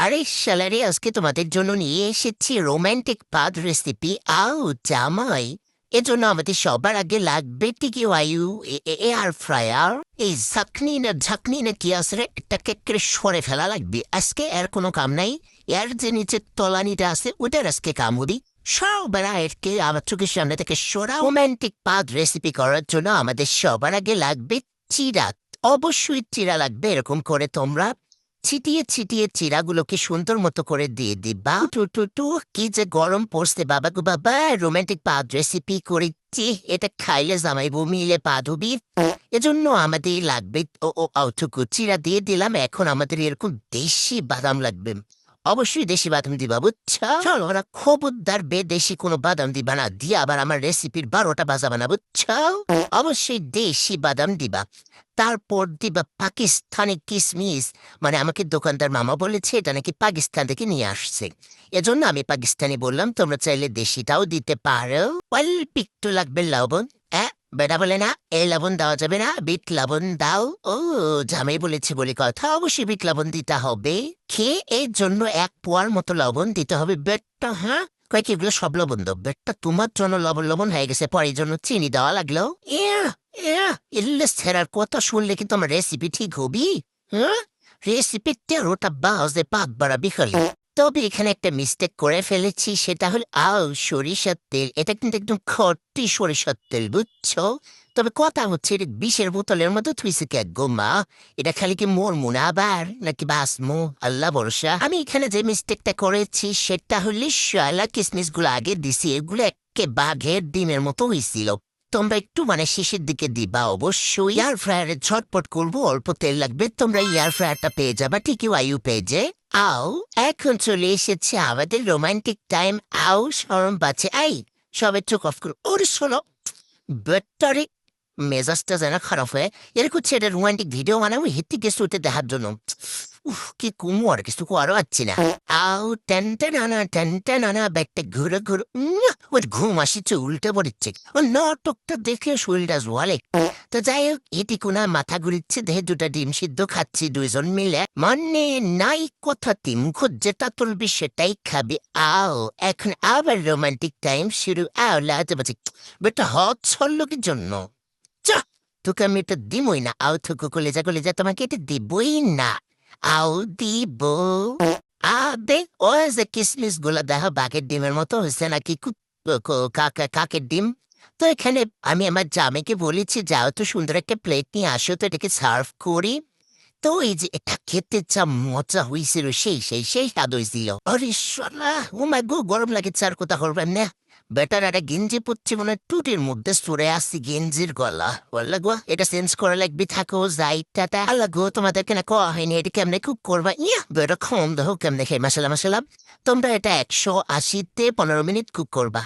আরে শালারে আজকে তোমাদের জন্য নিয়ে এসেছি রোমান্টিক পাদ রেসিপি। আউ জামাই, এজন্য আমাদের সবার আগে লাগবে টিকি ওয়ায়ু এয়ার ফ্রায়ার। এই ঝাঁকনি না কি আছে রে, এটাকে একটু সরে ফেলা লাগবে আজকে। এর কোনো কাম নাই, এর যে নিচে তলানিটা আছে ওটার আজকে কাম হবি। সবার এরকে আমার চোখের সামনে থেকে সরা। রোমান্টিক পাদ রেসিপি করার জন্য আমাদের সবার আগে লাগবে চিরা। অবশ্যই চিরা লাগবে, এরকম করে তোমরা ছিটিয়ে ছিটিয়ে চিরাগুলোকে সুন্দর মতো করে দিয়ে দিবা। টু কি যে গরম পড়ছে বাবা গো বাবা, রোমান্টিক পাদ রেসিপি করেছি, এটা খাইলে জামাই বমি এলে পা ধুবি। এজন্য আমাদের লাগবে অটুকু চিরা দিয়ে দিলাম। এখন আমাদের এরকম দেশি বাদাম লাগবে, অবশ্যই দেশি বাদাম দিবা, বুঝছো? চলো ওরা খবরদার বেদেশি কোনো বাদাম দিবা না, দিয়ে আবার আমার রেসিপির 12টা বাজাবা না, বুঝছো? অবশ্যই দেশি বাদাম দিবা। তারপর দিবা পাকিস্তানি কিসমিস, মানে আমাকে দোকানদার মামা বলেছে এটা নাকি পাকিস্তান থেকে নিয়ে আসছে, এজন্য আমি পাকিস্তানি বললাম। তোমরা চাইলে দেশিটাও দিতে পারো। অল্প একটু লাগবে লবণ। বেটা বলে না এই লবণ দেওয়া যাবে না, বিট লবণ দাও। ও জামাই বলেছে বলে কথা, অবশ্যই বিট লবণ দিতে হবে। খেয়ে এর জন্য 1 পোয়ার মতো লবণ দিতে হবে। বেটটা হ্যাঁ কয়েক এগুলো সব লবণ দাও, বেটটা তোমার জন্য লবণ লবণ হয়ে গেছে, পরের জন্য চিনি দেওয়া লাগলো। এলে ছেড়ার কথা শুনলে কিন্তু আমার রেসিপি ঠিক হবি। হ্যাঁ, রেসিপি 13টা বাজে 5 বাড়াবি খালি। তবে এখানে একটা মিস্টেক করে ফেলেছি, সেটা হল সরিষার তেল। এটা কিন্তু একদম খট্টি সরিষার তেল, বুঝছো? তবে কথা হচ্ছে এটা বিষের বোতলের মতো থুইছে কে গোমা। এটা খালি কি মোর মুনা আবার নাকি বাসমো, আল্লাহ ভরসা। আমি এখানে যে মিস্টেকটা করেছি সেটা হলে শালা কিসমিস গুলো আগে দিছি, এগুলো একে বাঘের ডিমের মতো হয়েছিল। তোমরা একটু মানে শেষের দিকে দিবা অবশ্যই। এয়ার ফ্রায়ারে ঝটপট করবো, অল্প তেল লাগবে। তোমরা এয়ার ফ্রায়ারটা পেয়ে যাবা ঠিকই ওয়াইউ পেজে। এখন চলে এসেছে আমাদের রোমান্টিক টাইম। সরম পাচ্ছে। সবে চোখ অফ করো। ওরে শোনো বেটারে, মেজাজটা যেন খারাপ হয়ে এরকম ছেলে রোমান্টিক ভিডিও বানাবো হিত্তি গেস্ট উঠে দেখার জন্য। কি কুমু আর কিছু আরো পাচ্ছি না। টেনটেন আনা ব্যাগটা ঘুরে ঘুরে ওর ঘুম আসিচ্ছে উল্টে পড়িচ্ছে। ও নাটকটা দেখে শরীরটা জোয়ালে। তো যাই হোক, এটি কোনা মাথা ঘুরিচ্ছে, দেহে 2টা ডিম সিদ্ধ খাচ্ছি 2জন মিলে। মানে নাই কথা, তিম যেটা তুলবি সেটাই খাবি। এখন আবার রোমান্টিক টাইম শুরু। লাজে বাজে বেটা হট ছড়লো কি জন্য? তোকে আমি এটা দিবই না। থুকু কলেজা তোমাকে এটা দিবই না। দিব। দে ও যে কিসমিস গুলা দেখো বাঘের ডিমের মতো হয়েছে নাকি কাকের ডিম। তো এখানে আমি আমার জামাইকে বলেছি যাও তো সুন্দর একটা প্লেট নিয়ে আসো, তো এটাকে সার্ভ করি। তো এই যে এটা খেতে যা মজা হয়েছিল, সেই স্বাদ হয়েছিল। আরে শালা, ও মাই গো, গরম লাগে চার কথা করবেন না। বেটার একটা গেঞ্জি পড়ছি মনে হয় টুটির মধ্যে সরে আসছি গেঞ্জির গলা। বললা গো এটা চেঞ্জ করা লাগবে, থাকো যাই টাটা। আল্লাহ গো, তোমাদের কেন কোয়া হয়নি এটা কেমনে কুক করবা? বেটা কম দেখো কেমনে খাই মশলা। তোমরা এটা 180-তে 15 মিনিট কুক করবা।